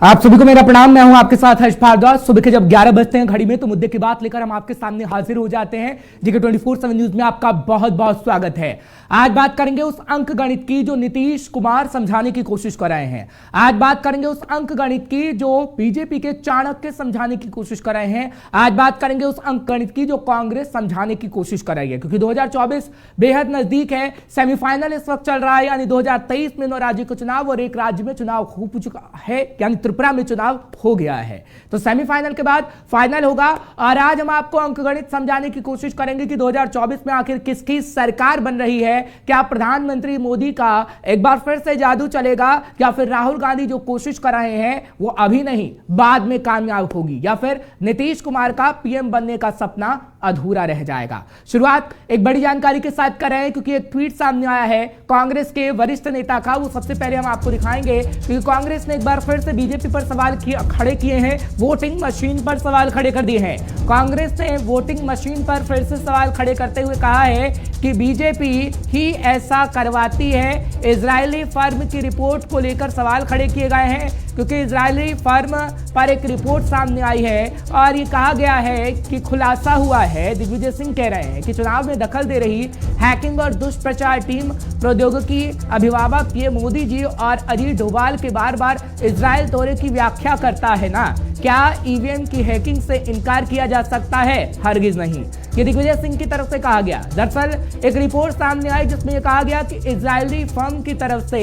आप सभी को मेरा प्रणाम। मैं हूं आपके साथ हर्ष भारद्वाज। सुबह के जब 11 बजते हैं घड़ी में तो मुद्दे की बात लेकर हम आपके सामने हाजिर हो जाते हैं। जीके 24/7 न्यूज में आपका बहुत बहुत स्वागत है। आज बात करेंगे उस अंक गणित की जो नीतीश कुमार समझाने की कोशिश कर रहे हैं। आज बात करेंगे उस अंक गणित की जो बीजेपी के चाणक्य समझाने की कोशिश कर रहे हैं। आज बात करेंगे उस अंक गणित की जो कांग्रेस समझाने की कोशिश कर रही है, क्योंकि 2024 बेहद नजदीक है। सेमीफाइनल इस वक्त चल रहा है, यानी 2023 में 9 राज्य के चुनाव और एक राज्य में चुनाव हो चुका है, यानी त्रिपुरा में चुनाव हो गया है। तो सेमीफाइनल के बाद फाइनल होगा और आज हम आपको अंकगणित समझाने की कोशिश करेंगे कि 2024 में आखिर किसकी सरकार बन रही है। क्या प्रधानमंत्री मोदी का एक बार फिर से जादू चलेगा, या फिर राहुल गांधी जो कोशिश कर रहे हैं वो अभी नहीं बाद में कामयाब होगी, या फिर नीतीश कुमार का पीएम बनने का सपना अधूरा रह जाएगा। शुरुआत एक बड़ी जानकारी के साथ कर रहे हैं, क्योंकि एक ट्वीट सामने आया है कांग्रेस के वरिष्ठ नेता का। वो सबसे पहले हम आपको दिखाएंगे, क्योंकि कांग्रेस ने एक बार फिर से बीजेपी पर सवाल खड़े किए हैं, वोटिंग मशीन पर सवाल खड़े कर दिए हैं। कांग्रेस ने वोटिंग मशीन पर फिर से सवाल खड़े करते हुए कहा है कि बीजेपी ही ऐसा करवाती है। इजरायली फर्म की रिपोर्ट को लेकर सवाल खड़े किए गए हैं, क्योंकि इजरायली फर्म पर एक रिपोर्ट सामने आई है और ये कहा गया है कि खुलासा हुआ है। दिग्विजय सिंह कह रहे हैं कि चुनाव में दखल दे रही हैकिंग और दुष्प्रचार टीम प्रौद्योगिकी अभिभावक ये मोदी जी और अजीत डोभाल के बार बार इजराइल दौरे की व्याख्या करता है ना। क्या ईवीएम की हैकिंग से इनकार किया जा सकता है? हरगिज नहीं, ये दिग्विजय सिंह की तरफ से कहा गया। दरअसल एक रिपोर्ट सामने आई जिसमें यह कहा गया कि इजरायली फर्म की तरफ से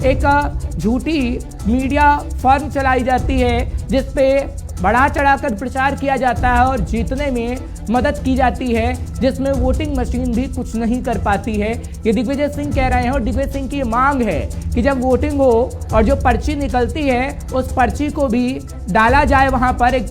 एक झूठी मीडिया फर्म चलाई जाती है, जिसपे बढ़ा चढ़ाकर प्रचार किया जाता है और जीतने में मदद की जाती है, जिसमें वोटिंग मशीन भी कुछ नहीं कर पाती है। ये दिग्विजय सिंह कह रहे हैं और दिग्विजय सिंह की मांग है कि जब वोटिंग हो और जो पर्ची निकलती है उस पर्ची को भी डाला जाए वहां पर एक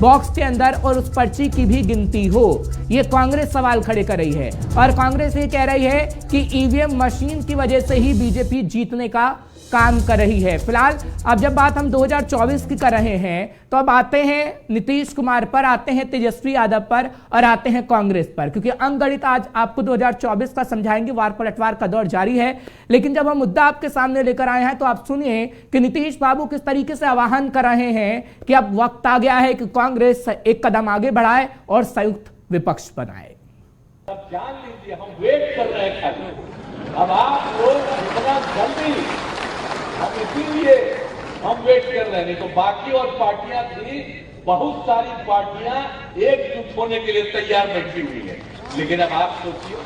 बॉक्स के अंदर और उस पर्ची की भी गिनती हो। ये कांग्रेस सवाल खड़े कर रही है और कांग्रेस ये कह रही है कि ईवीएम मशीन की वजह से ही बीजेपी जीतने का काम कर रही है। फिलहाल अब जब बात हम 2024 की कर रहे हैं तो अब आते हैं नीतीश कुमार पर, आते हैं तेजस्वी यादव पर और आते हैं कांग्रेस पर, क्योंकि अंकगणित आज आपको 2024 का समझाएंगे। वार पलटवार का दौर जारी है, लेकिन जब हम मुद्दा आपके सामने लेकर आए हैं तो आप सुनिए कि नीतीश बाबू किस तरीके से आह्वान कर रहे हैं कि अब वक्त आ गया है कि कांग्रेस एक कदम आगे बढ़ाए और संयुक्त विपक्ष बनाए। अब जान लीजिए हम वेट कर रहे हैं, अब आप लोग इतना जल्दी, हम इसीलिए हम वेट कर रहे हैं। नहीं तो बाकी और पार्टियां थी, बहुत सारी पार्टियां एकजुट होने के लिए तैयार बैठी हुई है। लेकिन अब आप सोचिए,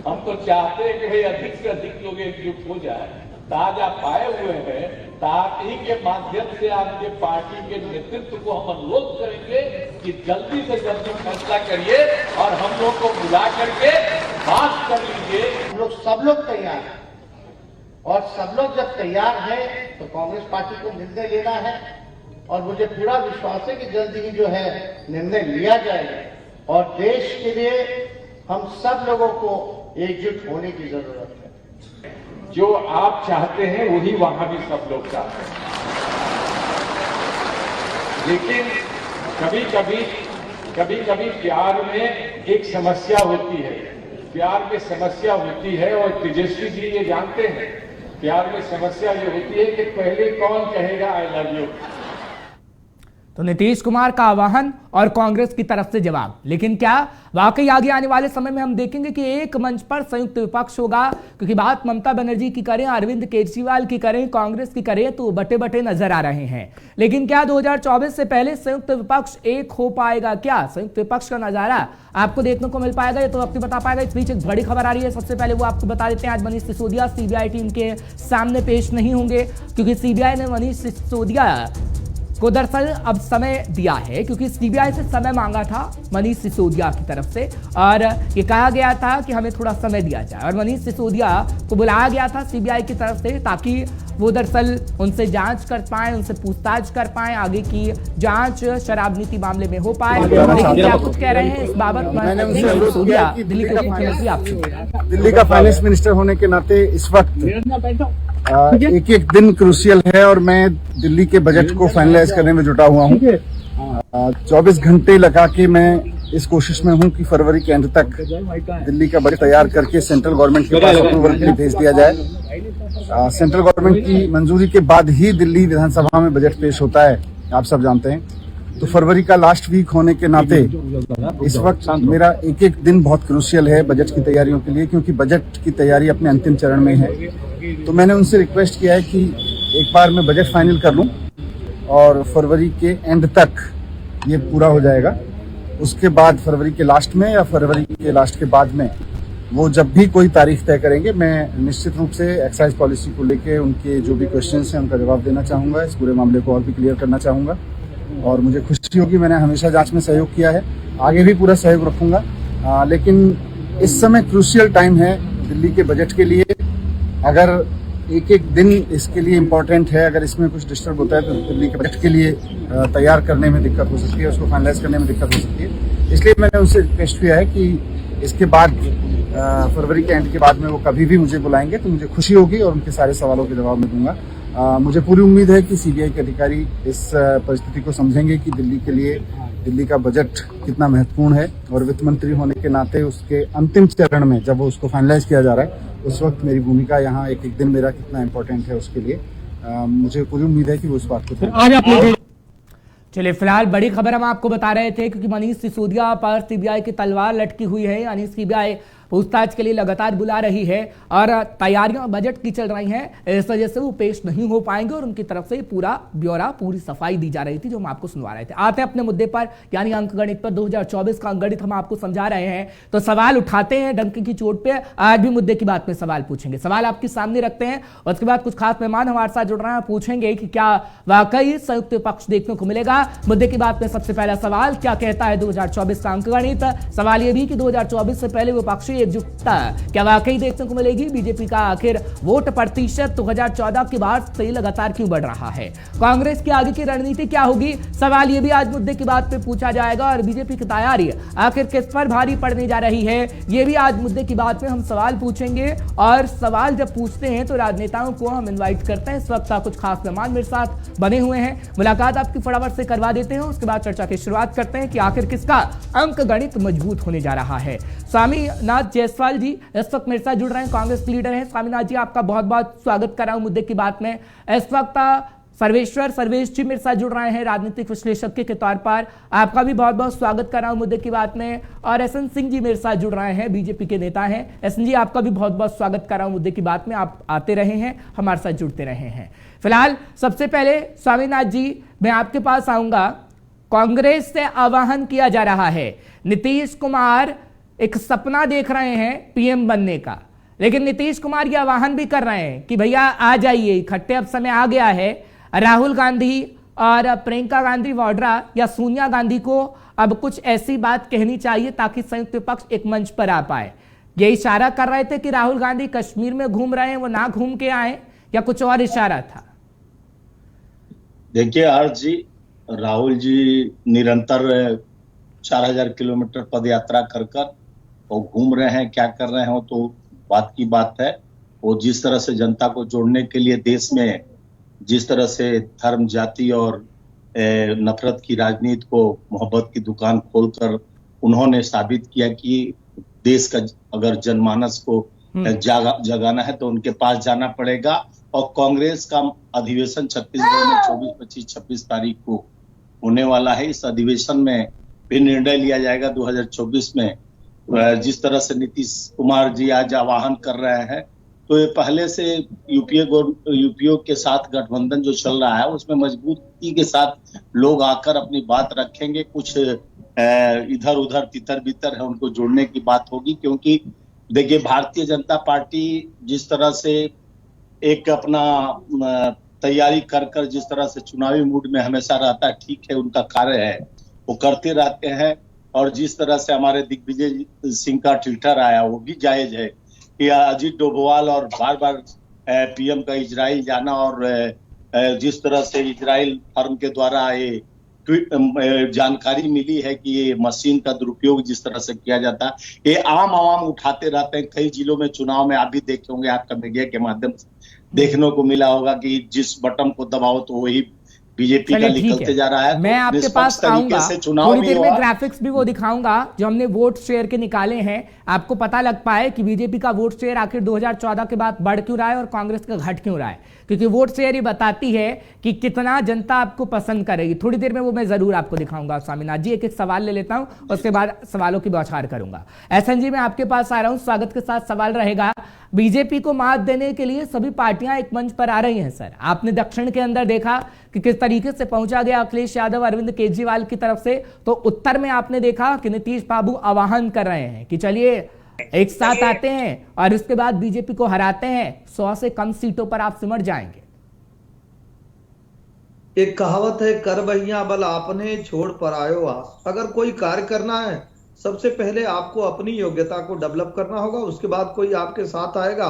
हम तो चाहते हैं कि भाई अधिक से अधिक लोग एकजुट हो जाए। ताज आप पाए हुए हैं, ताज ही के माध्यम से आपके पार्टी के नेतृत्व को हम अनुरोध करेंगे कि जल्दी से जल्दी फैसला करिए और हम लोग को बुला करके बात कर लीजिए। हम लोग सब लोग तैयार हैं और सब लोग जब तैयार हैं तो कांग्रेस पार्टी को निर्णय लेना है और मुझे पूरा विश्वास है कि जल्दी ही जो है निर्णय लिया जाएगा और देश के लिए हम सब लोगों को एकजुट होने की जरूरत है। जो आप चाहते हैं वही वहां भी सब लोग चाहते हैं, लेकिन कभी कभी प्यार में एक समस्या होती है। प्यार में समस्या होती है और तेजस्वी जी ये जानते हैं, प्यार में समस्या ये होती है कि पहले कौन कहेगा आई लव यू। तो नीतीश कुमार का आह्वान और कांग्रेस की तरफ से जवाब, लेकिन क्या वाकई आगे आने वाले समय में हम देखेंगे कि एक मंच पर संयुक्त विपक्ष होगा? क्योंकि बात ममता बनर्जी की करें, अरविंद केजरीवाल की करें, कांग्रेस की करें तो बटे बटे नजर आ रहे हैं। लेकिन क्या 2024 से पहले संयुक्त विपक्ष एक हो पाएगा? क्या संयुक्त विपक्ष का नजारा आपको देखने को मिल पाएगा? ये तो वक्त बता पाएगा। इस बीच एक बड़ी खबर आ रही है, सबसे पहले वो आपको बता देते हैं। आज मनीष सिसोदिया सीबीआई टीम के सामने पेश नहीं होंगे, क्योंकि सीबीआई ने मनीष सिसोदिया को दरअसल अब समय दिया है, क्योंकि सीबीआई से समय मांगा था मनीष सिसोदिया की तरफ से और ये कहा गया था कि हमें थोड़ा समय दिया जाए और मनीष सिसोदिया को बुलाया गया था सीबीआई की तरफ से, ताकि वो दरअसल उनसे जांच कर पाए, उनसे पूछताछ कर पाए, आगे की जांच शराब नीति मामले में हो पाए। लेकिन क्या कुछ कह रहे हैं इस बाबत सिसोदिया, दिल्ली के मुख्यमंत्री? आपसे दिल्ली का फाइनेंस मिनिस्टर होने के नाते इस वक्त एक एक दिन क्रूशियल है और मैं दिल्ली के बजट को फाइनलाइज करने में जुटा हुआ हूँ। 24 घंटे लगा के मैं इस कोशिश में हूँ कि फरवरी के अंत तक दिल्ली का बजट तैयार करके सेंट्रल गवर्नमेंट के पास अप्रूवल के लिए भेज दिया जाए। सेंट्रल गवर्नमेंट की मंजूरी के बाद ही दिल्ली विधानसभा में बजट पेश होता है, आप सब जानते हैं। तो फरवरी का लास्ट वीक होने के नाते इस वक्त मेरा एक एक दिन बहुत क्रूशियल है बजट की तैयारियों के लिए, क्योंकि बजट की तैयारी अपने अंतिम चरण में है। तो मैंने उनसे रिक्वेस्ट किया है कि एक बार मैं बजट फाइनल कर लूं और फरवरी के एंड तक ये पूरा हो जाएगा। उसके बाद फरवरी के लास्ट में या फरवरी के लास्ट के बाद में वो जब भी कोई तारीख तय करेंगे, मैं निश्चित रूप से एक्साइज पॉलिसी को लेके उनके जो भी क्वेश्चंस हैं उनका जवाब देना चाहूँगा। इस पूरे मामले को और भी क्लियर करना चाहूँगा और मुझे खुशी होगी। मैंने हमेशा जांच में सहयोग किया है, आगे भी पूरा सहयोग रखूंगा। लेकिन इस समय क्रूशियल टाइम है दिल्ली के बजट के लिए। अगर एक एक दिन इसके लिए इम्पोर्टेंट है, अगर इसमें कुछ डिस्टर्ब होता है तो दिल्ली के बजट के लिए तैयार करने में दिक्कत हो सकती है, उसको फाइनलाइज करने में दिक्कत हो सकती है। इसलिए मैंने उनसे रिक्वेस्ट किया है कि इसके बाद फरवरी के एंड के बाद में वो कभी भी मुझे बुलाएंगे तो मुझे खुशी होगी और उनके सारे सवालों के जवाब मैं दूंगा। मुझे पूरी उम्मीद है कि सीबीआई के अधिकारी इस परिस्थिति को समझेंगे कि दिल्ली के लिए दिल्ली का बजट कितना महत्वपूर्ण है और वित्त मंत्री होने के नाते उसके अंतिम चरण में जब वो उसको फाइनलाइज किया जा रहा है उस वक्त मेरी भूमिका यहाँ एक एक दिन मेरा कितना इम्पोर्टेंट है उसके लिए मुझे पूरी उम्मीद है कि वो इस बात को। चलिए, फिलहाल बड़ी खबर हम आपको बता रहे थे क्योंकि मनीष सिसोदिया पर सीबीआई की तलवार लटकी हुई है, यानी सीबीआई पूछताछ के लिए लगातार बुला रही है और तैयारियां बजट की चल रही हैं। इस वजह से वो पेश नहीं हो पाएंगे और उनकी तरफ से पूरा ब्यौरा, पूरी सफाई दी जा रही थी जो हम आपको सुनवा रहे थे। आते हैं अपने मुद्दे पर, यानी अंकगणित पर। 2024 का अंकगणित हम आपको समझा रहे हैं तो सवाल उठाते हैं डंके की चोट पे। आज भी मुद्दे की बात में सवाल पूछेंगे, सवाल आपके सामने रखते हैं और उसके बाद कुछ खास मेहमान हमारे साथ जुड़ रहे हैं। पूछेंगे कि क्या वाकई संयुक्त विपक्ष देखने को मिलेगा। मुद्दे की बात में सबसे पहला सवाल, क्या कहता है 2024 का अंकगणित। सवाल यह भी कि 2024 से पहले विपक्षी एकजुटता क्या वाकई देखने को मिलेगी। बीजेपी का आखिर वोट प्रतिशत 2014 के बाद से लगातार क्यों बढ़ रहा है। कांग्रेस की आगे की रणनीति क्या होगी, सवाल यह भी आज मुद्दे की बात पे पूछा जाएगा। और बीजेपी की तैयारी आखिर किस पर भारी पड़ने जा रही है, यह भी आज मुद्दे की बात में हम सवाल पूछेंगे। और सवाल जब पूछते हैं तो राजनेताओं को हम इनवाइट करते हैं। इस वक्त कुछ खास मेहमान मेरे साथ बने हुए हैं, मुलाकात आपकी फटाफट से करवा देते हैं। उसके बाद चर्चा की शुरुआत करते हैं कि आखिर किसका अंक गणित मजबूत होने जा रहा है। स्वामीनाथ जायसवाल जी इस वक्त मेरे साथ जुड़ रहे हैं, कांग्रेस लीडर हैं। स्वामीनाथ जी, आपका बहुत बहुत स्वागत कर रहा हूं मुद्दे की बात में। इस वक्त सर्वेश जी मेरे साथ जुड़ रहे हैं, राजनीतिक विश्लेषक के तौर पर। आपका भी बहुत बहुत स्वागत कर रहा हूं मुद्दे की बात में। और एसएन सिंह जी मेरे साथ जुड़ रहे हैं, बीजेपी के नेता हैं। एसएन जी, आपका भी बहुत बहुत स्वागत कर रहा हूं मुद्दे की बात में। आप आते रहे हैं, हमारे साथ जुड़ते रहे हैं। फिलहाल सबसे पहले स्वामीनाथ जी, मैं आपके पास आऊंगा। कांग्रेस से आह्वान किया जा रहा है, नीतीश कुमार एक सपना देख रहे हैं पीएम बनने का, लेकिन नीतीश कुमार ये आह्वान भी कर रहे हैं कि भैया आ जाइए, इकट्ठे अब समय आ गया है। राहुल गांधी और प्रियंका गांधी वाड्रा या सोनिया गांधी को अब कुछ ऐसी बात कहनी चाहिए ताकि संयुक्त विपक्ष एक मंच पर आ पाए। ये इशारा कर रहे थे कि राहुल गांधी कश्मीर में घूम रहे हैं, वो ना घूम के आए, या कुछ और इशारा था। देखिए हर्ष जी, राहुल जी निरंतर 4000 किलोमीटर पद यात्रा कर वो घूम रहे हैं, क्या कर रहे हो तो बात की बात है। वो जिस तरह से जनता को जोड़ने के लिए देश में जिस तरह से धर्म, जाति और नफरत की राजनीति को मोहब्बत की दुकान खोलकर उन्होंने साबित किया कि देश का अगर जनमानस को जगाना है तो उनके पास जाना पड़ेगा। और कांग्रेस का अधिवेशन छत्तीसगढ़ में 24, 25, 26 तारीख को होने वाला है। इस अधिवेशन में भी निर्णय लिया जाएगा 2024 में। जिस तरह से नीतीश कुमार जी आज आह्वान कर रहे हैं तो ये पहले से यूपीओ के साथ गठबंधन जो चल रहा है उसमें मजबूती के साथ लोग आकर अपनी बात रखेंगे। कुछ इधर उधर तितर बितर है उनको जोड़ने की बात होगी, क्योंकि देखिए भारतीय जनता पार्टी जिस तरह से एक अपना तैयारी कर जिस तरह से चुनावी मूड में हमेशा रहता है, ठीक है, उनका कार्य है, वो करते रहते हैं। और जिस तरह से हमारे दिग्विजय सिंह का ट्विटर आया वो भी जायज है कि अजीत डोभाल और बार बार पीएम का इजराइल जाना और जिस तरह से इजराइल फर्म के द्वारा ये जानकारी मिली है कि ये मशीन का दुरुपयोग जिस तरह से किया जाता है, ये आम आवाम उठाते रहते हैं। कई जिलों में चुनाव में आप भी देखे होंगे, आपका मीडिया के माध्यम से देखने को मिला होगा कि जिस बटन को दबाओ तो वही बीजेपी का चलिए, ठीक निकलते है। जा रहा है। मैं तो आपके निष्पक्ष पास तरीके आऊंगा, से चुनाव थोड़ी भी देर में हुआ। ग्राफिक्स भी वो दिखाऊंगा जो हमने वोट शेयर के निकाले हैं, आपको पता लग पाए कि बीजेपी का वोट शेयर आखिर 2014 के बाद बढ़ क्यों रहा है और कांग्रेस का घट क्यों रहा है, क्योंकि वोट शेयर ही बताती है कि कितना जनता आपको पसंद करेगी। थोड़ी देर में वो मैं जरूर आपको दिखाऊंगा। स्वामीनाथ जी, एक एक सवाल ले लेता हूं, उसके बाद सवालों की बौछार करूंगा। एसएन जी, मैं आपके पास आ रहा हूं, स्वागत के साथ सवाल रहेगा। बीजेपी को मात देने के लिए सभी पार्टियां एक मंच पर आ रही हैं सर। आपने दक्षिण के अंदर देखा कि किस तरीके से पहुंचा गया अखिलेश यादव अरविंद केजरीवाल की तरफ से, तो उत्तर में आपने देखा कि नीतीश बाबू आह्वान कर रहे हैं कि चलिए एक साथ आते हैं और उसके बाद बीजेपी को हराते हैं, 100 से कम सीटों पर आप सिमट जाएंगे। एक कहावत है, कर बहिया बल आपने छोड़ पर आयो आस। अगर कोई कार्य करना है, सबसे पहले आपको अपनी योग्यता को डेवलप करना होगा, उसके बाद कोई आपके साथ आएगा।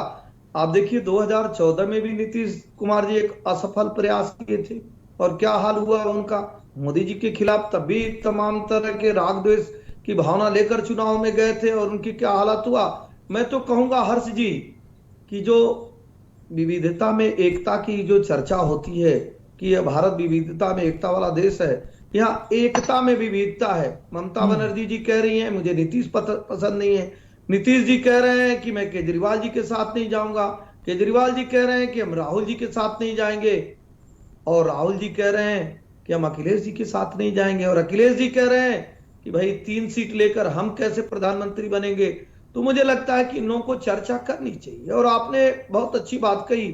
आप देखिए 2014 में भी नीतीश कुमार जी एक असफल प्रयास किए थे और क्या हाल हुआ उनका। मोदी जी के खिलाफ तब भी तमाम तरह के राग द्वेष की भावना लेकर चुनाव में गए थे और उनकी क्या हालत हुआ। मैं तो कहूंगा हर्ष जी कि जो विविधता में एकता की जो चर्चा होती है कि यह भारत विविधता में एकता वाला देश है, यहाँ एकता में विविधता है। ममता बनर्जी जी कह रही हैं मुझे नीतीश पसंद नहीं है, नीतीश जी कह रहे हैं कि मैं केजरीवाल जी के साथ नहीं जाऊंगा, केजरीवाल जी कह रहे हैं कि हम राहुल जी के साथ नहीं जाएंगे, और राहुल जी कह रहे हैं कि हम अखिलेश जी के साथ नहीं जाएंगे, और अखिलेश जी कह रहे हैं कि भाई 3 सीट लेकर हम कैसे प्रधानमंत्री बनेंगे। तो मुझे लगता है कि इन लोगों को चर्चा करनी चाहिए। और आपने बहुत अच्छी बात कही,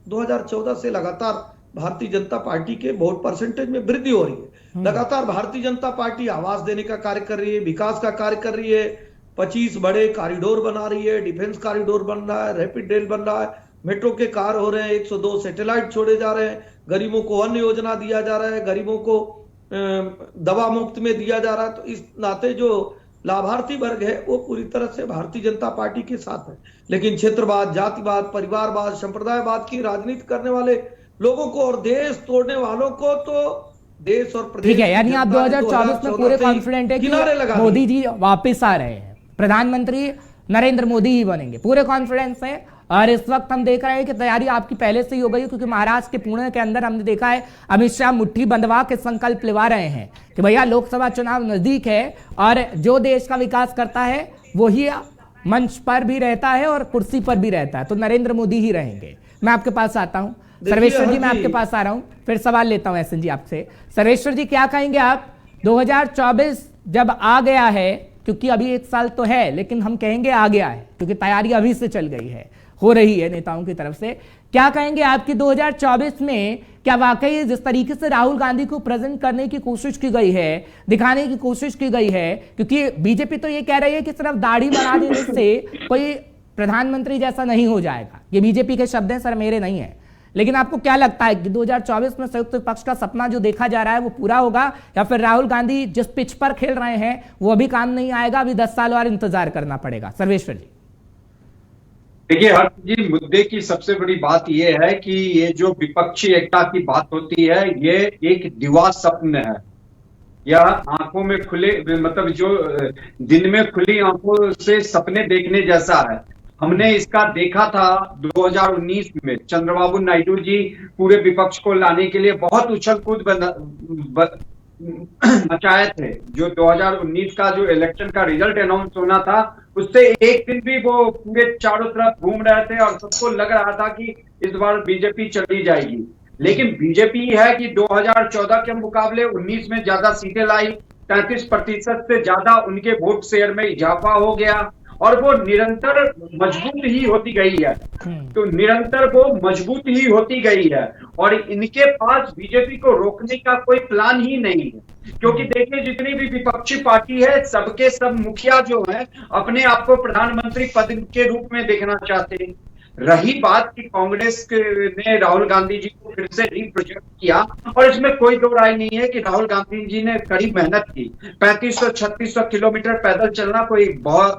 2014 से लगातार भारतीय जनता पार्टी के वोट परसेंटेज में वृद्धि हो रही है। लगातार भारतीय जनता पार्टी आवास देने का कार्य कर रही है, विकास का कार्य कर रही है, 25 बड़े कॉरिडोर बना रही है, डिफेंस कॉरिडोर बन रहा है, रैपिड रेल बन रहा है, मेट्रो के कार्य हो रहे हैं, 102 सैटेलाइट छोड़े जा रहे हैं, गरीबों को अन्न योजना दिया जा रहा है, गरीबों को दवा मुफ्त में दिया जा रहा है। तो इस नाते जो लाभार्थी वर्ग है वो पूरी तरह से भारतीय जनता पार्टी के साथ है। लेकिन क्षेत्रवाद, जातिवाद, परिवारवाद, संप्रदायवाद की राजनीति करने वाले लोगों को और देश तोड़ने वालों को तो देश और प्रदेश, ठीक है, यानी आप 2024 में पूरे कॉन्फिडेंट है कि मोदी जी वापस आ रहे हैं, प्रधानमंत्री नरेंद्र मोदी ही बनेंगे, पूरे कॉन्फिडेंस है। और इस वक्त हम देख रहे हैं कि तैयारी आपकी पहले से ही हो गई है, क्योंकि महाराष्ट्र के पुणे के अंदर हमने देखा है अमित शाह मुट्ठी बंधवा के संकल्प लेवा रहे हैं कि भैया लोकसभा चुनाव नजदीक है और जो देश का विकास करता है वही मंच पर भी रहता है और कुर्सी पर भी रहता है, तो नरेंद्र मोदी ही रहेंगे। मैं आपके पास आता हूं सर्वेश्वर जी, मैं आपके पास आ रहा हूं, फिर सवाल लेता हूं एसएन जी आपसे। सर्वेश्वर जी, क्या कहेंगे आप, 2024 जब आ गया है, क्योंकि अभी 1 साल तो है लेकिन हम कहेंगे आ गया है क्योंकि तैयारी अभी से चल गई है, हो रही है नेताओं की तरफ से, क्या कहेंगे आपकी 2024 में क्या वाकई जिस तरीके से राहुल गांधी को प्रेजेंट करने की कोशिश की गई है, दिखाने की कोशिश की गई है, क्योंकि बीजेपी तो ये कह रही है कि सिर्फ दाढ़ी बना देने से कोई प्रधानमंत्री जैसा नहीं हो जाएगा, ये बीजेपी के शब्द हैं सर, मेरे नहीं है, लेकिन आपको क्या लगता है कि 2024 में संयुक्त विपक्ष का सपना जो देखा जा रहा है वो पूरा होगा, या फिर राहुल गांधी जिस पिच पर खेल रहे हैं वो अभी काम नहीं आएगा, अभी 10 साल और इंतजार करना पड़ेगा? सर्वेश्वर जी, देखिए हर्ष जी, मुद्दे की सबसे बड़ी बात यह है कि ये जो विपक्षी एकता की बात होती है ये एक दीवार स्वप्न है, यह आंखों में खुले मतलब जो दिन में खुली आंखों से सपने देखने जैसा है। हमने इसका देखा था 2019 में, चंद्रबाबू नायडू जी पूरे विपक्ष को लाने के लिए बहुत उछल कूद मचाए थे। जो 2019 का जो इलेक्शन का रिजल्ट अनाउंस होना था उससे एक दिन भी वो पूरे चारों तरफ घूम रहे थे और सबको लग रहा था कि इस बार बीजेपी चली जाएगी। लेकिन बीजेपी है कि 2014 के मुकाबले 19 में ज्यादा सीटें लाई, 33% से ज्यादा उनके वोट शेयर में इजाफा हो गया और वो निरंतर मजबूत ही होती गई है। तो निरंतर वो मजबूत ही होती गई है और इनके पास बीजेपी को रोकने का कोई प्लान ही नहीं है, क्योंकि देखिए जितनी भी विपक्षी पार्टी है सबके सब मुखिया जो है अपने आप को प्रधानमंत्री पद के रूप में देखना चाहते हैं। रही बात कि कांग्रेस ने राहुल गांधी जी को फिर से रिप्रेजेंट किया, और इसमें कोई दो राय नहीं है कि राहुल गांधी जी ने कड़ी मेहनत की। 3500-3600 किलोमीटर पैदल चलना कोई बहुत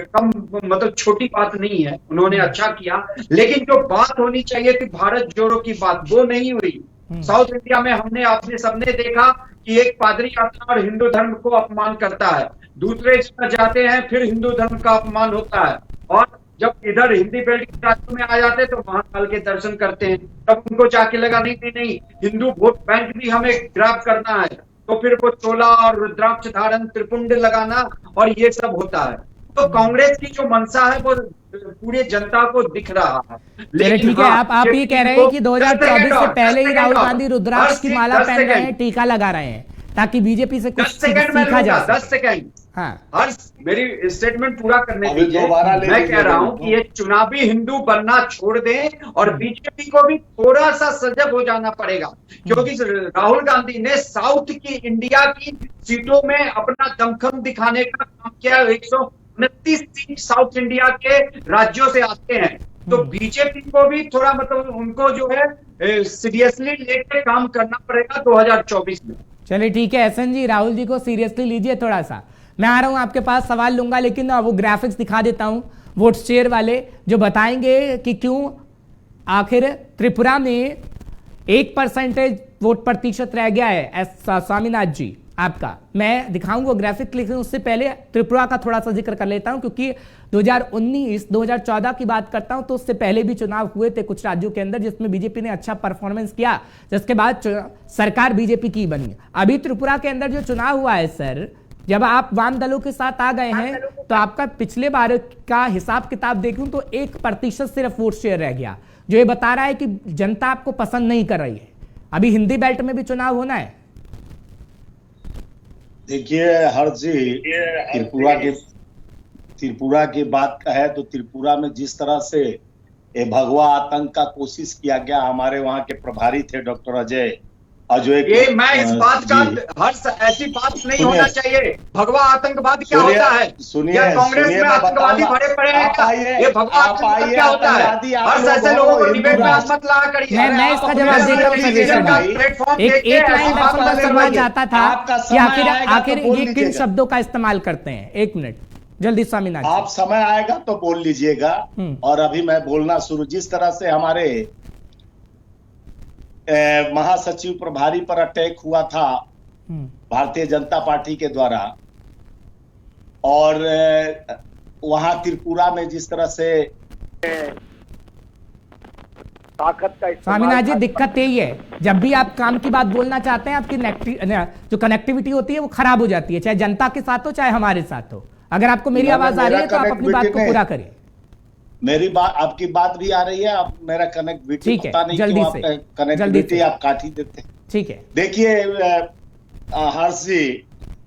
कम मतलब छोटी बात नहीं है, उन्होंने अच्छा किया। लेकिन जो बात होनी चाहिए थी भारत जोड़ो की बात, वो नहीं हुई। साउथ इंडिया में हमने आपने सबने देखा कि एक पादरी आता है और हिंदू धर्म को अपमान करता है, दूसरे इसमें जाते हैं फिर हिंदू धर्म का अपमान होता है, और जब इधर हिंदी बेल्ट के राज्यों में आ जाते तो महाकाल के दर्शन करते हैं, तब उनको जाके लगा नहीं, हिंदू वोट बैंक भी हमें ग्रैब करना है, तो फिर वो चोला और रुद्राक्ष धारण, त्रिपुंड लगाना और ये सब होता है। तो कांग्रेस की जो मंशा है वो पूरी जनता को दिख रहा है। लेकिन ठीक है, आप ये कह रहे हैं कि 2024 से पहले ही राहुल गांधी रुद्राक्ष की माला पहन रहे हैं, टीका लगा रहे हैं, ताकि बीजेपी से कुछ सीखा जा सके। 10 सेकंड, हाँ, हर मेरी स्टेटमेंट पूरा करने दीजिए। मैं कह रहा हूं कि ये चुनावी हिंदू बनना छोड़ दें और बीजेपी को भी थोड़ा सा सजग हो जाना पड़ेगा, क्योंकि राहुल गांधी ने साउथ की इंडिया की सीटों में अपना दमखम दिखाने का काम किया। 129 सीट साउथ इंडिया के राज्यों से आते हैं, तो बीजेपी को भी थोड़ा मतलब उनको जो है सीरियसली लेकर काम करना पड़ेगा 2024 में। चलिए ठीक है एहसन जी, राहुल जी को सीरियसली लीजिए थोड़ा सा। मैं आ रहा हूं आपके पास, सवाल लूंगा, लेकिन वो ग्राफिक्स दिखा देता हूं वोट शेयर वाले, जो बताएंगे कि क्यों आखिर त्रिपुरा में 1% वोट प्रतिशत रह गया है। स्वामीनाथ जी आपका मैं दिखाऊंगा ग्राफिक, लेकिन उससे पहले त्रिपुरा का थोड़ा सा जिक्र कर लेता हूं, क्योंकि 2019 2014 की बात करता हूं तो उससे पहले भी चुनाव हुए थे कुछ राज्यों के अंदर, जिसमें बीजेपी ने अच्छा परफॉर्मेंस किया, जिसके बाद सरकार बीजेपी की बनी। अभी त्रिपुरा के अंदर जो चुनाव हुआ है सर, जब आप वाम दलों के साथ आ गए हैं, तो आपका पिछले बार का हिसाब किताब देखूं तो 1% सिर्फ वोट शेयर रह गया, जो ये बता रहा है कि जनता आपको पसंद नहीं कर रही है। अभी हिंदी बेल्ट में भी चुनाव होना है। देखिए हर्ष जी, त्रिपुरा की बात का है तो त्रिपुरा में जिस तरह से भगवा आतंक का कोशिश किया गया, हमारे वहां के प्रभारी थे डॉक्टर अजय ये मैं इस बात का हर्ष, ऐसी बात नहीं होना चाहिए। भगवा आतंकवाद क्या होता है? सुनिए, कांग्रेस में आतंकवादी भरे पड़े हैं क्या? ये भगवा आतंकवाद क्या होता है? हर्ष ऐसे लोगों को डिबेट में मत ला करिए। मैं इसका जवाब देता हूं। एक लाइन मैं समझना चाहता था कि आखिर ये किन शब्दों का इस्तेमाल करते हैं। 1 मिनट जल्दी स्वामीनाथ, आप समय आएगा तो बोल लीजिएगा। और अभी मैं बोलना शुरू, जिस तरह से हमारे महासचिव प्रभारी पर अटैक हुआ था भारतीय जनता पार्टी के द्वारा, और वहां त्रिपुरा में जिस तरह से ताकत का स्वामीनाथ जी, दिक्कत यही है, जब भी आप काम की बात बोलना चाहते हैं, आपकी जो कनेक्टिविटी होती है वो खराब हो जाती है, चाहे जनता के साथ हो चाहे हमारे साथ हो। अगर आपको मेरी आवाज आ रही है तो आप अपनी बात को पूरा करिए। मेरी बात, आपकी बात भी आ रही है, आप मेरा कनेक्टिविटी पता नहीं क्यों आप कनेक्टिविटी आप काट ही देते हैं। ठीक है, देखिए हर्ष जी,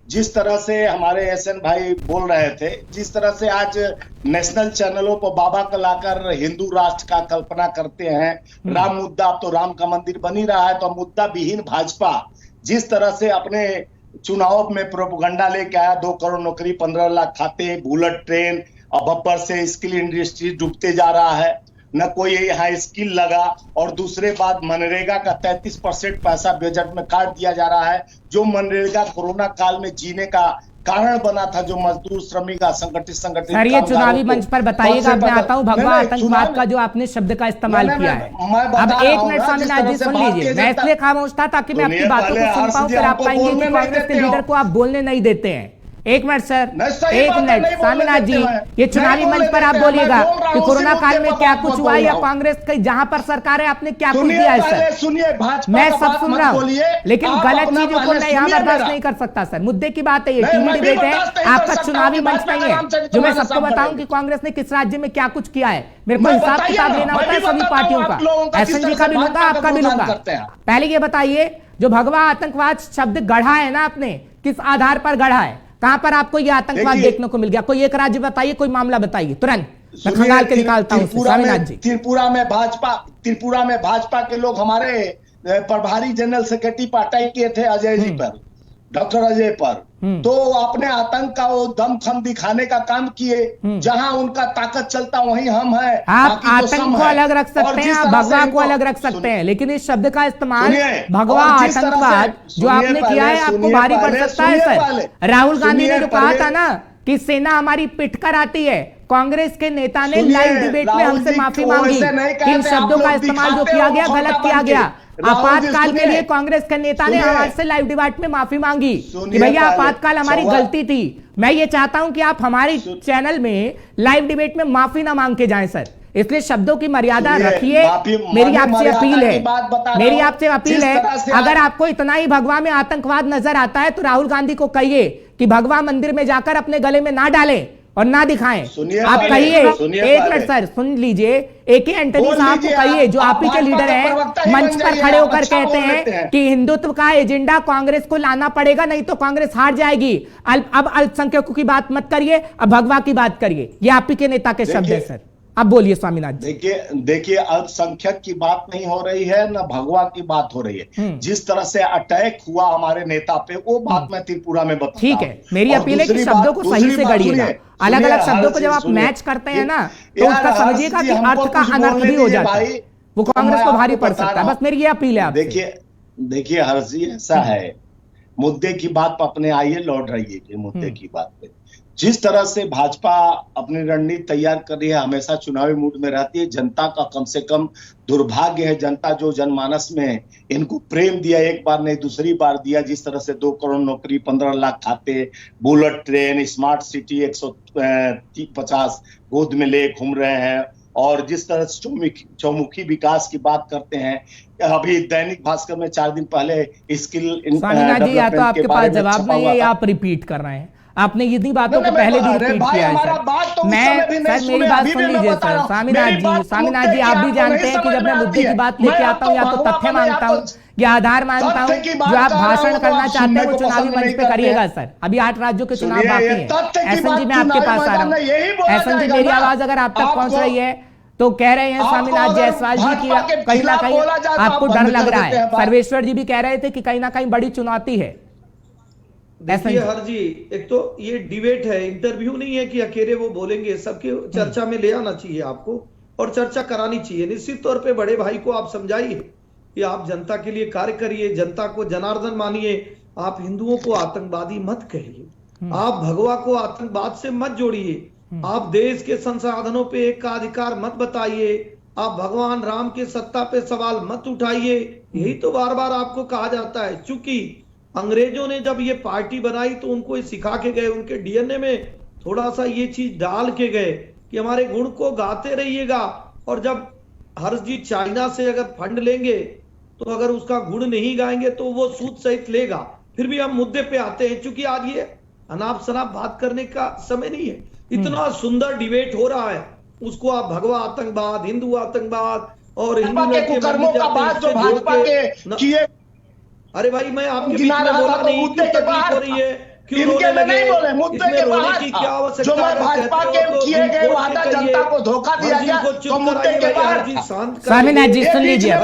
जिस तरह से हमारे एसएन भाई बोल रहे थे, जिस तरह से आज नेशनल चैनलों पर बाबा को लाकर हिंदू राष्ट्र का कल्पना करते हैं, राम मुद्दा, अब तो राम का मंदिर बन ही रहा है, तो मुद्दा विहीन भाजपा जिस तरह से अपने चुनाव में प्रोपेगेंडा लेके आया, 2 करोड़ नौकरी, 15 लाख खाते, बुलेट ट्रेन, अब ऊपर से स्किल इंडस्ट्री डूबते जा रहा है, न कोई यहाँ स्किल लगा, और दूसरे बात मनरेगा का 33% पैसा बजट में काट दिया जा रहा है, जो मनरेगा कोरोना काल में जीने का कारण बना था, जो मजदूर श्रमिक संगठित सर, ये चुनावी मंच पर बताइएगा। मैं आता हूँ भगवा आतंकवाद का जो आपने शब्द का इस्तेमाल किया है। अब 1 मिनट स्वामीनाथ जी सुन लीजिए, मैं इसलिए खामोश था ताकि मैं आपकी बातों को सुन पाऊं, फिर आप पाएंगे कि कांग्रेस के लीडर को आप बोलने नहीं देते हैं। 1 मिनट सर, 1 मिनट स्वामीनाथ जी, ये चुनावी मंच पर आप बोलिएगा कि कोरोना काल में क्या कुछ हुआ, या कांग्रेस की जहां पर सरकार है आपने क्या कुछ दिया है सर। सुनिए, मैं सब सुन रहा हूँ, लेकिन गलत चीजों को मैं यहाँ बर्दाश्त नहीं कर सकता सर। मुद्दे की बात है, ये टीवी डिबेट है, आपका चुनावी मंच नहीं है जो मैं सबको बताऊं कि कांग्रेस ने किस राज्य में क्या कुछ किया है। मेरे को हिसाब किताब लेना होता है सभी पार्टियों का, एसएन जी का भी लूंगा, आपका भी लूंगा। पहले ये बताइए, जो भगवा आतंकवाद शब्द गढ़ा है ना आपने, किस आधार पर गढ़ा है? कहां पर आपको यह आतंकवाद देखने को मिल गया? कोई एक राज्य बताइए, कोई मामला बताइए, तुरंत मैं खंगाल के निकालता हूं। स्वामीनाथ जी, त्रिपुरा में भाजपा के लोग हमारे प्रभारी जनरल सेक्रेटरी पर अटैक किए थे अजय जी पर, डॉक्टर अजय पर, तो अपने आतंक का वो दमखम दिखाने का काम किए। जहां उनका ताकत चलता वहीं हम हैं। आप आतंक को अलग रख सकते हैं, आप भगवा को अलग रख सकते हैं, लेकिन इस शब्द का इस्तेमाल भगवा आतंकवाद जो आपने किया है आपको भारी पड़ सकता है सर। राहुल गांधी ने जो कहा था ना कि सेना हमारी पिट कर आती है, कांग्रेस के नेता ने लाइव डिबेट में हमसे माफी मांगी। इन शब्दों का इस्तेमाल जो किया गया गलत किया गया। आपातकाल के लिए कांग्रेस के नेता ने हमारे से लाइव डिबेट में माफी मांगी कि भैया आपातकाल हमारी गलती थी। मैं ये चाहता हूं कि आप हमारे चैनल में लाइव डिबेट में माफी ना मांग के जाएं सर, इसलिए शब्दों की मर्यादा रखिए। मेरी आपसे अपील है, मेरी आपसे अपील है, अगर आपको इतना ही भगवा में आतंकवाद नजर आता है तो राहुल गांधी को कहिए कि भगवा मंदिर में जाकर अपने गले में ना डालें और ना दिखाएं। आप कहिए, एक मिनट सर सुन लीजिए, एके एंटनी साहब को कहिए जो आप ही के लीडर हैं, मंच पर खड़े होकर कहते हैं कि हिंदुत्व का एजेंडा कांग्रेस को लाना पड़ेगा, नहीं तो कांग्रेस हार जाएगी। अब अल्पसंख्यकों की बात मत करिए, अब भगवा की बात करिए। ये आप ही के नेता के शब्द है सर। अब बोलिए स्वामीनाथ जी। देखिए अल्पसंख्यक की बात नहीं हो रही है, ना भगवा की बात हो रही है। जिस तरह से अटैक हुआ हमारे नेता पे, वो बात मैं त्रिपुरा में बताऊं। ठीक है, मेरी अपील है कि शब्दों को सही से गढ़िएगा। अलग अलग शब्दों को जब आप मैच करते हैं ना, तो उसका समझिएगा कि अर्थ का अनर्थ भी हो जाता है, वो कांग्रेस को भारी पड़ सकता है। बस मेरी ये अपील है आपसे। देखिए हर्ष जी, ऐसा है, मुद्दे की बात पर अपने आइए, लौट रही है मुद्दे की बात पे। जिस तरह से भाजपा अपनी रणनीति तैयार कर रही है, हमेशा चुनावी मूड में रहती है। जनता का कम से कम दुर्भाग्य है, जनता जो जनमानस में इनको प्रेम दिया, एक बार नहीं दूसरी बार दिया, जिस तरह से 2 करोड़ नौकरी, 15 लाख खाते, बुलेट ट्रेन, स्मार्ट सिटी 150 गोद में ले घूम रहे हैं, और जिस तरह से चौमुखी विकास की बात करते हैं। अभी दैनिक भास्कर में 4 दिन पहले स्किल स्वामीनाथ जी, या तो आपके पास जवाब नहीं है या आप रिपीट कर रहे हैं। आपने इतनी बातों को पहले भी रिपीट किया है सर। मैं सर मेरी बात सुन लीजिए सर। स्वामीनाथ जी आप भी जानते हैं कि जब मैं मुद्दे की बात लेके आता हूँ, या तो तथ्य मांगता हूँ या आधार मांगता हूँ। जो आप भाषण करना चाहते हैं वो चुनावी मंच पे करिएगा सर। अभी 8 राज्यों के चुनाव बाकी हैं। एसएन जी मैं आपके पास आ रहा हूँ। एसएन जी मेरी आवाज अगर आप तक पहुंच रही है तो कह रहे हैं स्वामीनाथ जायसवाल जी की कहीं ना कहीं आपको डर लग रहा है। सर्वेश्वर जी भी कह रहे थे कि कहीं ना कहीं बड़ी चुनौती है। देखिए हर जी, एक तो ये डिबेट है, इंटरव्यू नहीं है कि अकेले वो बोलेंगे, सबके चर्चा में ले आना चाहिए आपको और चर्चा करानी चाहिए। निश्चित तौर पे बड़े भाई को आप समझाइए कि आप जनता के लिए कार्य करिए, जनता को जनार्दन मानिए। आप हिंदुओं को आतंकवादी मत कहिए, आप भगवा को आतंकवाद से मत जोड़िए, आप देश के संसाधनों पे एक का अधिकार मत बताइए, आप भगवान राम के सत्ता पे सवाल मत उठाइए। यही तो बार बार आपको कहा जाता है। चूंकि अंग्रेजों ने जब ये पार्टी बनाई तो उनको ये सिखा के गए, उनके डीएनए में थोड़ा सा ये चीज डाल के गए कि हमारे गुण को गाते रहिएगा। और जब हर्ष जी चाइना से अगर फंड लेंगे तो अगर उसका गुण नहीं गाएंगे तो वो सूद सहित लेगा। फिर भी हम मुद्दे पे आते हैं, क्योंकि आज ये अनाप शनाप बात करने का समय नहीं है। इतना सुंदर डिबेट हो रहा है, उसको आप भगवा आतंकवाद, हिंदू आतंकवाद और हिंदू के कुकर्मों का बात जो भाजपा के किए। अरे भाई, मैं आपके बीच में बोला नहीं, क्यों तकलीफ हो रही है, क्यों रोने लगे? इसमें रोने की क्या आवश्यकता है? भाजपा के किए गए वादा जनता को धोखा दिया गया तो मुद्दे के बाद। स्वामीनाथ जी सुन लीजिए।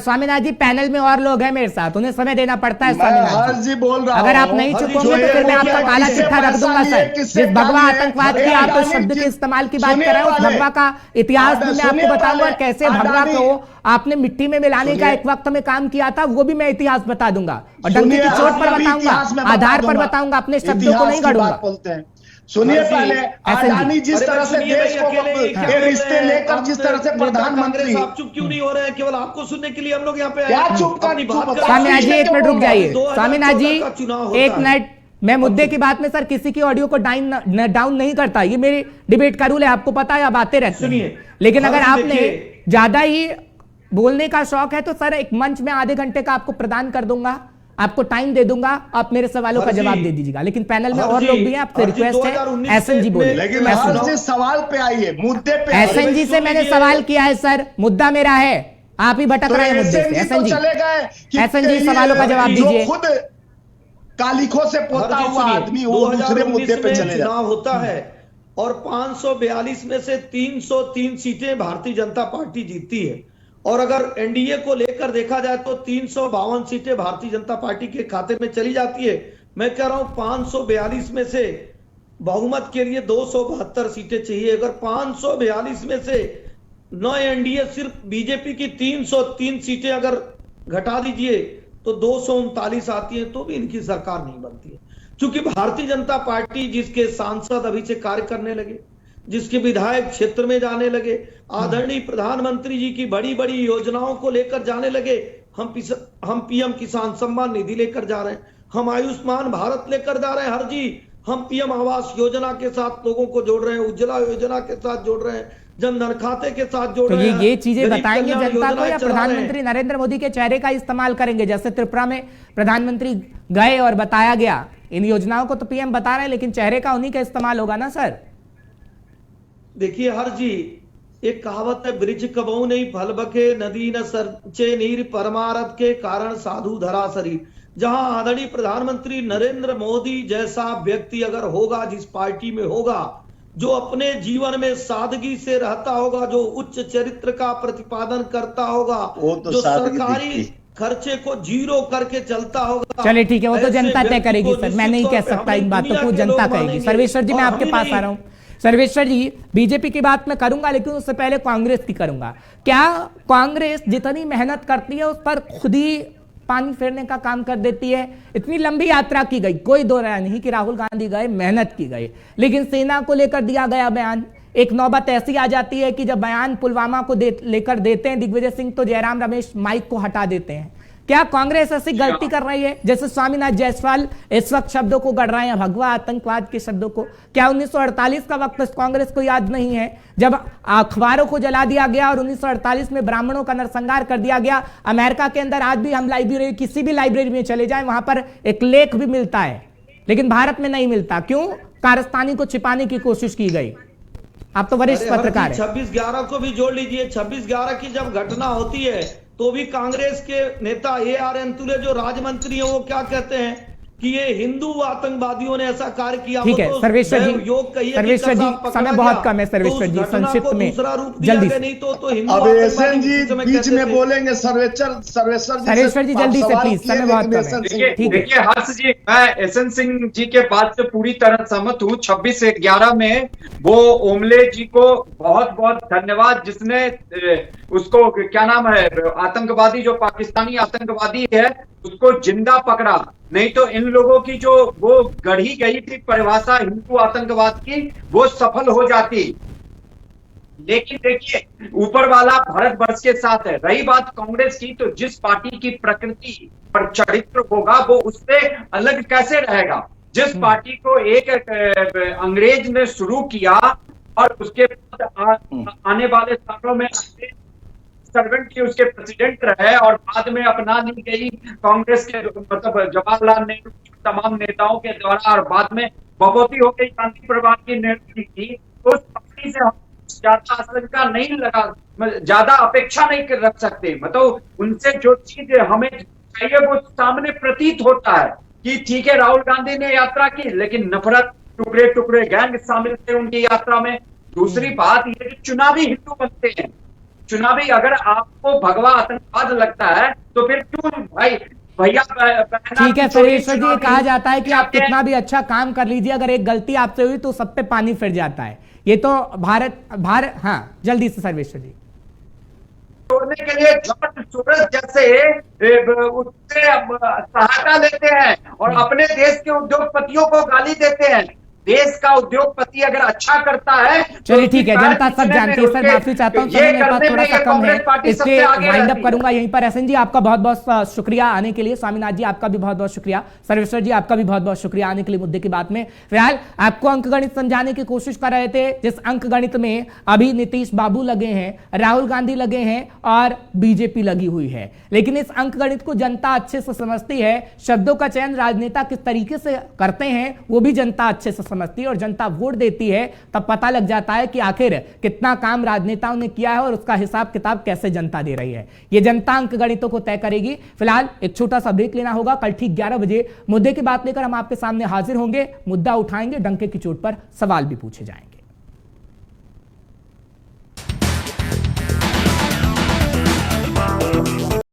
स्वामीनाथ जी पैनल में और लोग हैं मेरे साथ, उन्हें समय देना पड़ता है। स्वामीनाथ जी बोल रहा हूं, अगर आप नहीं चुकोगे तो फिर मैं आपका काला चिट्ठा रख दूंगा सर। जिस भगवा आतंकवाद की आप उस शब्द के इस्तेमाल की बात कर रहे हैं, उस भगवा का इतिहास भी मैं आपको बताऊंगा, और कैसे भगवा को आपने मिट्टी में मिलाने का एक वक्त में काम किया था, वो भी मैं इतिहास बता दूंगा, और डंके की चोट पर बताऊंगा, आधार पर बताऊंगा, अपने शब्दों को नहीं गढ़ूंगा। सुनिए पहले, अडानी जिस तरह से देश को रिश्ते लेकर, जिस तरह से प्रधानमंत्री, आप चुप क्यों नहीं हो रहे हैं? केवल आपको सुनने के लिए हम लोग यहाँ पे क्या चुप कर? स्वामीनाथ जी 1 मिनट रुक जाइए। स्वामीनाथ जी 1 मिनट, मैं मुद्दे की बात में सर किसी की ऑडियो को डाउन नहीं करता, ये मेरी डिबेट का रूल है, आपको पता है, आप आते रहते हैं। लेकिन अगर आपने ज्यादा ही बोलने का शौक है तो सर एक मंच में आधे घंटे का आपको प्रदान कर दूंगा, आपको टाइम दे दूंगा, आप मेरे सवालों का जवाब दे दीजिएगा। लेकिन पैनल में और लोग भी हैं, आपसे रिक्वेस्ट है। एसएन जी बोलिए। लेकिन सवाल पे आइए, मुद्दे पे। एसएन जी से मैंने सवाल किया है सर, मुद्दा मेरा है, आप ही भटक रहे हैं मुद्दे से। एसएन जी सवालों का जवाब दीजिए। खुद कालिखों से पोता हुआ आदमी वो दूसरे मुद्दे पे चले चुनाव होता है और 542 में से 303 सीटें भारतीय जनता पार्टी जीतती है, और अगर एनडीए को लेकर देखा जाए तो 352 सीटें भारतीय जनता पार्टी के खाते में चली जाती है। मैं कह रहा हूं 542 में से बहुमत के लिए 272 सीटें चाहिए। अगर 542 में से न एनडीए, सिर्फ बीजेपी की 303 सीटें अगर घटा दीजिए तो 239 आती है, तो भी इनकी सरकार नहीं बनती है। क्योंकि भारतीय जनता पार्टी जिसके सांसद अभी से कार्य करने लगे, जिसके विधायक क्षेत्र में जाने लगे, आदरणीय प्रधानमंत्री जी की बड़ी बड़ी योजनाओं को लेकर जाने लगे। हम पीएम किसान सम्मान निधि लेकर जा रहे हैं, हम आयुष्मान भारत लेकर जा रहे हैं हर जी, हम पीएम आवास योजना के साथ लोगों को जोड़ रहे हैं, उज्ज्वला योजना के साथ जोड़ रहे हैं, जनधन खाते के साथ जोड़ रहे हैं। तो ये चीजें बताएंगे जनता को या प्रधानमंत्री नरेंद्र मोदी के चेहरे का इस्तेमाल करेंगे? जैसे त्रिपुरा में प्रधानमंत्री गए और बताया गया, इन योजनाओं को तो पीएम बता रहे हैं लेकिन चेहरे का उन्हीं का इस्तेमाल होगा ना सर? देखिए हर जी, एक कहावत है, ब्रिज कबहू नहीं फल बके, नदी न सरचे नीर, परमारथ के कारण साधु धरासरी। जहां आदरणीय प्रधानमंत्री नरेंद्र मोदी जैसा व्यक्ति अगर होगा, जिस पार्टी में होगा, जो अपने जीवन में सादगी से रहता होगा, जो उच्च चरित्र का प्रतिपादन करता होगा, जो सरकारी खर्चे को जीरो करके चलता होगा। चलिए ठीक है, वो तो जनता तय करेगी सर, मैं नहीं कह सकता इन बातों को, जनता कहेगी। सर्वेश्वर जी मैं आपके पास आ रहा हूं। सर्वेश्वर जी, बीजेपी की बात मैं करूंगा लेकिन उससे पहले कांग्रेस की करूंगा। क्या कांग्रेस जितनी मेहनत करती है उस पर खुद ही पानी फेरने का काम कर देती है? इतनी लंबी यात्रा की गई, कोई दो राय नहीं कि राहुल गांधी गए, मेहनत की गई, लेकिन सेना को लेकर दिया गया बयान, एक नौबत ऐसी आ जाती है कि जब बयान पुलवामा को लेकर देते हैं दिग्विजय सिंह, तो जयराम रमेश माइक को हटा देते हैं। क्या कांग्रेस ऐसी गलती कर रही है? जैसे स्वामीनाथ जायसवाल इस वक्त शब्दों को गढ़ रहे हैं, भगवा आतंकवाद के शब्दों को। क्या 1948 का वक्त कांग्रेस को याद नहीं है, जब अखबारों को जला दिया गया और 1948 में ब्राह्मणों का नरसंहार कर दिया गया? अमेरिका के अंदर आज भी हम लाइब्रेरी, किसी भी लाइब्रेरी में चले जाएं, वहां पर एक लेख भी मिलता है, लेकिन भारत में नहीं मिलता। क्यों? कारस्तानी को छिपाने की कोशिश की गई। आप तो वरिष्ठ पत्रकार हैं। 26/11 को भी जोड़ लीजिए। 26/11 की जब घटना होती है तो भी कांग्रेस के नेता AR अंतुले जो राज्य मंत्री हैं, वो क्या कहते हैं कि ये हिंदू आतंकवादियों ने ऐसा कार्य किया। ठीक है सर्वेश्वर जी, सर्वेश्वर जी समय बहुत कम है, सर्वेश्वर जी संक्षिप्त में जल्दी से। नहीं तो हिंदू अब एसएन जी बीच में बोलेंगे, सर्वेश्वर जी जल्दी से प्लीज, समय बहुत कम है। देखिए हर्ष जी, मैं एसएन सिंह जी के बात से पूरी तरह सहमत हूँ। 26/11 में वो ओमले जी को बहुत बहुत धन्यवाद, जिसने उसको क्या नाम है, आतंकवादी जो पाकिस्तानी आतंकवादी है उसको जिंदा पकड़ा। नहीं तो इन लोगों की जो वो गढ़ी गई थी परिभाषा हिंदू आतंकवाद की, वो सफल हो जाती। लेकिन देखिए ऊपर वाला भारतवर्ष के साथ है। रही बात कांग्रेस की, तो जिस पार्टी की प्रकृति और चरित्र होगा वो उससे अलग कैसे रहेगा। जिस पार्टी को एक अंग्रेज ने शुरू किया और उसके बाद आने वाले सालों में सर्वेंट की उसके प्रेसिडेंट रहे और बाद में अपना ली गई कांग्रेस के, मतलब जवाहरलाल नेहरू तमाम नेताओं के द्वारा, और बाद में बपौती हो गई गांधी परिवार की नेतृत्व की। तो उस पार्टी से हम ज्यादा आशंका नहीं लगा, ज्यादा अपेक्षा नहीं रख सकते। मतलब उनसे जो चीज हमें चाहिए वो सामने प्रतीत होता है कि ठीक है राहुल गांधी ने यात्रा की, लेकिन नफरत, टुकड़े टुकड़े गैंग शामिल थे उनकी यात्रा में। दूसरी बात ये कि चुनावी हिंदू बनते हैं, चुनावी अगर आपको भगवा आतंकवाद लगता है तो फिर क्यों भाई भैया। ठीक है सर्वेश्वर जी, कहा जाता है कि आप कितना भी अच्छा काम कर लीजिए, अगर एक गलती आपसे हुई तो सब पे पानी फिर जाता है। ये तो भारत हाँ जल्दी से सर्वेश्वर जी। तोड़ने के लिए जॉर्ज सोरोस जैसे उससे सहायता लेते हैं और अपने देश के उद्योगपतियों को गाली देते हैं। देश का उद्योगपति अगर अच्छा करता है, चलिए ठीक है, जनता सब जानती है सर, माफी चाहता हूं, समय मेरे पास थोड़ा सा कम है, इससे वाइंड अप करूंगा यहीं पर। एसएन जी आपका बहुत बहुत शुक्रिया आने के लिए, स्वामीनाथ जी आपका भी बहुत बहुत शुक्रिया, सर्वेश्वर जी आपका भी बहुत बहुत शुक्रिया आने के लिए मुद्दे की बात में। फिलहाल आपको अंकगणित समझाने की कोशिश कर रहे थे, जिस अंकगणित में अभी नीतीश बाबू लगे हैं, राहुल गांधी लगे हैं और बीजेपी लगी हुई है, लेकिन इस अंकगणित को जनता अच्छे से समझती है। शब्दों का चयन राजनेता किस तरीके से करते हैं वो भी जनता अच्छे से समझती है, और जनता वोट देती है तब पता लग जाता है कि आखिर कितना काम राजनेताओं ने किया है और उसका हिसाब किताब कैसे जनता दे रही है। ये जनता अंकगणितों को तय करेगी। फिलहाल एक छोटा सा ब्रेक लेना होगा। कल ठीक 11 बजे मुद्दे की बात लेकर हम आपके सामने हाजिर होंगे, मुद्दा उठाएंगे, डंके की चोट पर सवाल भी पूछे जाएंगे।